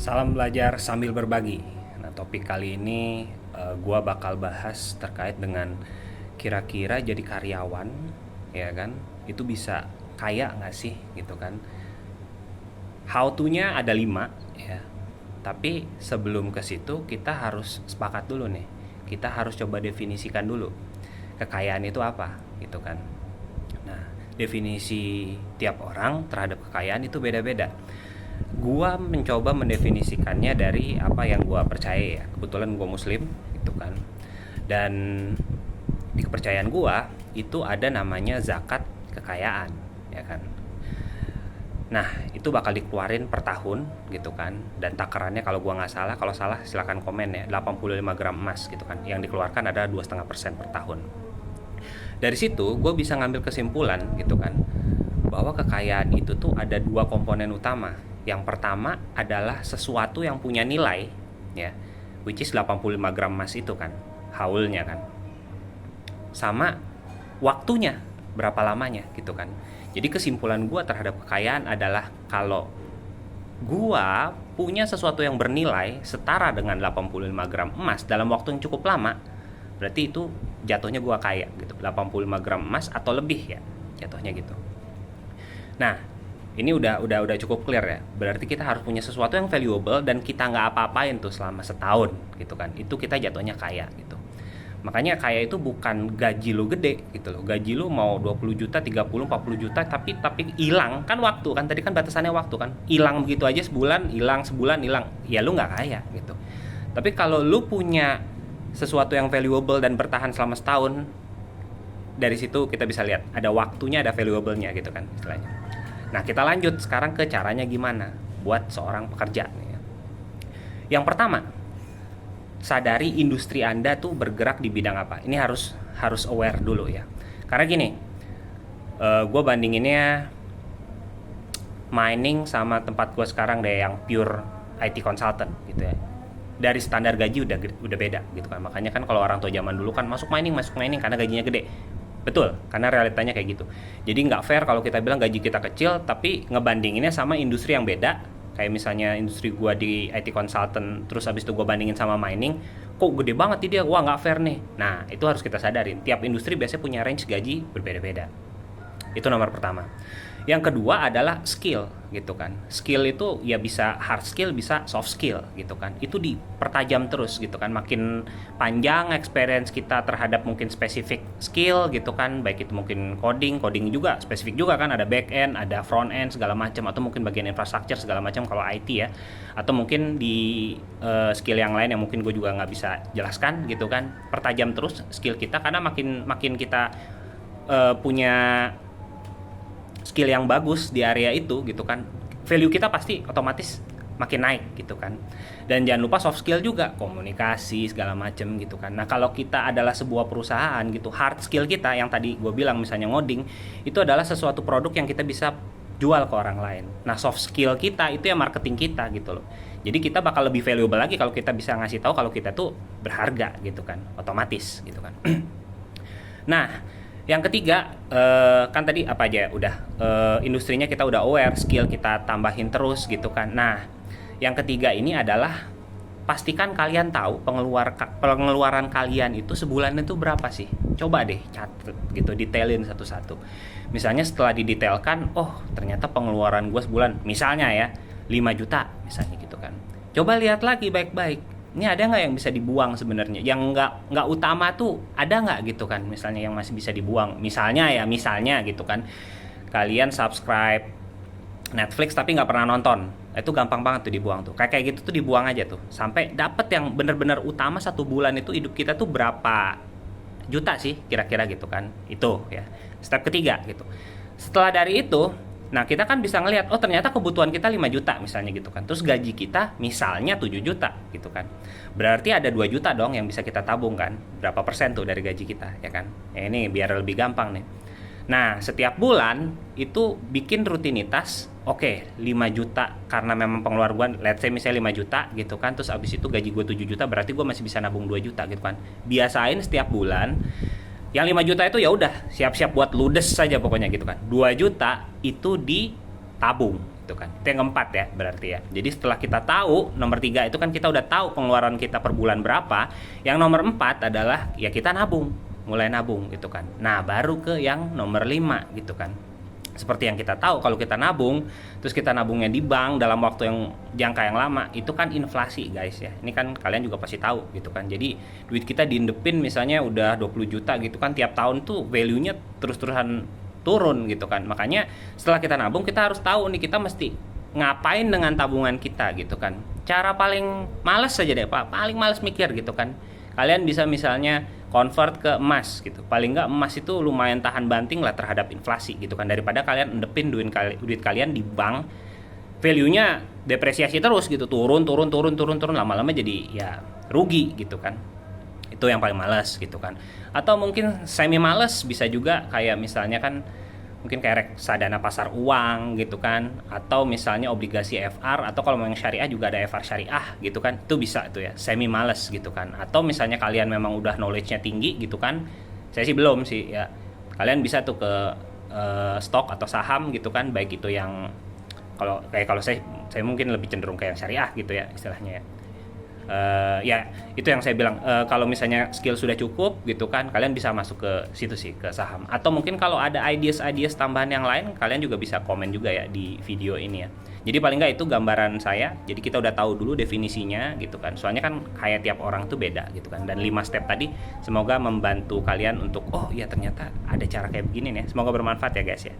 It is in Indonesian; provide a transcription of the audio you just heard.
Salam belajar sambil berbagi. Nah, topik kali ini gua bakal bahas terkait dengan kira-kira jadi karyawan, ya kan? Itu bisa kaya nggak sih, gitu kan? How to-nya ada 5, ya. Tapi sebelum ke situ kita harus sepakat dulu nih. Kita harus coba definisikan dulu kekayaan itu apa, gitu kan? Nah, definisi tiap orang terhadap kekayaan itu beda-beda. Gua mencoba mendefinisikannya dari apa yang gua percaya ya. Kebetulan gua muslim gitu kan. Dan di kepercayaan gua itu ada namanya zakat kekayaan, ya kan. Nah, itu bakal dikeluarin per tahun gitu kan. Dan takarannya kalau gua nggak salah, kalau salah silakan komen ya, 85 gram emas gitu kan. Yang dikeluarkan ada 2,5% per tahun. Dari situ gue bisa ngambil kesimpulan gitu kan, bahwa kekayaan itu tuh ada dua komponen utama. Yang pertama adalah sesuatu yang punya nilai, ya, which is 85 gram emas itu kan, haulnya kan, sama waktunya, berapa lamanya gitu kan. Jadi kesimpulan gue terhadap kekayaan adalah kalau gue punya sesuatu yang bernilai setara dengan 85 gram emas dalam waktu yang cukup lama, berarti itu jatuhnya gue kaya gitu. 85 gram emas atau lebih ya jatuhnya gitu. Nah, ini udah cukup clear ya. Berarti kita harus punya sesuatu yang valuable dan kita nggak apa-apain tuh selama setahun gitu kan. Itu kita jatuhnya kaya gitu. Makanya kaya itu bukan gaji lu gede gitu loh. Gaji lu mau 20 juta, 30, 40 juta tapi hilang kan waktu kan. Tadi kan batasannya waktu kan. Hilang begitu aja sebulan, hilang sebulan, hilang. Ya lu nggak kaya gitu. Tapi kalau lu punya sesuatu yang valuable dan bertahan selama setahun, dari situ kita bisa lihat ada waktunya, ada valuable-nya gitu kan istilahnya. Nah, kita lanjut sekarang ke caranya gimana buat seorang pekerja nih ya. Yang pertama, sadari industri Anda tuh bergerak di bidang apa. Ini harus aware dulu ya. Karena gini, gue bandinginnya mining sama tempat gue sekarang deh yang pure IT consultant gitu ya. Dari standar gaji udah beda gitu kan. Makanya kan kalau orang tua zaman dulu kan masuk mining karena gajinya gede. Betul, karena realitanya kayak gitu. Jadi nggak fair kalau kita bilang gaji kita kecil tapi ngebandinginnya sama industri yang beda. Kayak misalnya industri gua di IT consultant, terus habis itu gua bandingin sama mining, kok gede banget dia, wah nggak fair nih. Nah, itu harus kita sadarin. Tiap industri biasanya punya range gaji berbeda-beda. Itu nomor pertama. Yang kedua adalah skill gitu kan. Skill itu ya bisa hard skill, bisa soft skill gitu kan. Itu dipertajam terus gitu kan. Makin panjang experience kita terhadap mungkin spesifik skill gitu kan. Baik itu mungkin coding juga spesifik juga kan. Ada back end, ada front end segala macam, atau mungkin bagian infrastructure segala macam kalau IT ya. Atau mungkin di skill yang lain yang mungkin gue juga nggak bisa jelaskan gitu kan. Pertajam terus skill kita karena makin kita punya skill yang bagus di area itu gitu kan, value kita pasti otomatis makin naik gitu kan. Dan jangan lupa soft skill juga, komunikasi segala macem gitu kan. Nah, kalau kita adalah sebuah perusahaan gitu, hard skill kita yang tadi gue bilang misalnya ngoding, itu adalah sesuatu produk yang kita bisa jual ke orang lain. Nah, soft skill kita itu ya marketing kita gitu loh. Jadi kita bakal lebih valuable lagi kalau kita bisa ngasih tahu kalau kita tuh berharga gitu kan, otomatis gitu kan. Nah, yang ketiga, kan tadi apa aja udah, industrinya kita udah aware, skill kita tambahin terus gitu kan. Nah, yang ketiga ini adalah pastikan kalian tahu pengeluaran kalian itu sebulan itu berapa sih. Coba deh catat gitu, detailin satu-satu. Misalnya setelah didetailkan, oh ternyata pengeluaran gue sebulan misalnya ya 5 juta misalnya gitu kan. Coba lihat lagi baik-baik, ini ada nggak yang bisa dibuang sebenarnya, yang nggak utama tuh ada nggak gitu kan, misalnya yang masih bisa dibuang, misalnya gitu kan, kalian subscribe Netflix tapi nggak pernah nonton, itu gampang banget tuh dibuang tuh, kayak gitu tuh dibuang aja tuh sampai dapet yang bener-bener utama. Satu bulan itu hidup kita tuh berapa juta sih kira-kira gitu kan. Itu ya step ketiga gitu. Setelah dari itu, nah kita kan bisa ngelihat, oh ternyata kebutuhan kita 5 juta misalnya gitu kan. Terus gaji kita misalnya 7 juta gitu kan. Berarti ada 2 juta dong yang bisa kita tabung kan. Berapa persen tuh dari gaji kita ya kan. Ya ini biar lebih gampang nih. Nah, setiap bulan itu bikin rutinitas, oke, 5 juta karena memang pengeluaran gue, let's say misalnya 5 juta gitu kan. Terus abis itu gaji gue 7 juta, berarti gue masih bisa nabung 2 juta gitu kan. Biasain setiap bulan yang 5 juta itu ya udah siap-siap buat ludes saja pokoknya gitu kan. 2 juta itu ditabung gitu kan. Itu yang keempat ya berarti ya. Jadi setelah kita tahu nomor 3 itu kan kita udah tahu pengeluaran kita per bulan berapa. Yang nomor 4 adalah ya kita nabung, mulai nabung gitu kan. Nah baru ke yang nomor 5 gitu kan. Seperti yang kita tahu kalau kita nabung, terus kita nabungnya di bank dalam waktu yang jangka yang lama, itu kan inflasi guys ya. Ini kan kalian juga pasti tahu gitu kan. Jadi duit kita diindepin misalnya udah 20 juta gitu kan, tiap tahun tuh value-nya terus-terusan turun gitu kan. Makanya setelah kita nabung kita harus tahu nih kita mesti ngapain dengan tabungan kita gitu kan. Cara paling males saja deh Pak, paling males mikir gitu kan. Kalian bisa misalnya convert ke emas gitu. Paling nggak emas itu lumayan tahan banting lah terhadap inflasi gitu kan, daripada kalian endepin duit kalian di bank, value-nya depresiasi terus gitu, turun lama-lama jadi ya rugi gitu kan. Itu yang paling males gitu kan. Atau mungkin semi males bisa juga kayak misalnya kan mungkin kayak reksadana pasar uang gitu kan, atau misalnya obligasi FR, atau kalau mau yang syariah juga ada FR syariah gitu kan. Itu bisa tuh ya, semi males gitu kan. Atau misalnya kalian memang udah knowledge-nya tinggi gitu kan, saya sih belum sih ya, kalian bisa tuh ke stok atau saham gitu kan, baik itu yang kalau saya mungkin lebih cenderung ke yang syariah gitu ya istilahnya ya. Ya itu yang saya bilang, kalau misalnya skill sudah cukup gitu kan, kalian bisa masuk ke situ sih, ke saham. Atau mungkin kalau ada ideas tambahan yang lain, kalian juga bisa komen juga ya di video ini ya. Jadi paling nggak itu gambaran saya. Jadi kita udah tahu dulu definisinya gitu kan, soalnya kan kayak tiap orang tuh beda gitu kan. Dan 5 step tadi semoga membantu kalian untuk oh iya ternyata ada cara kayak begini nih. Semoga bermanfaat ya guys ya.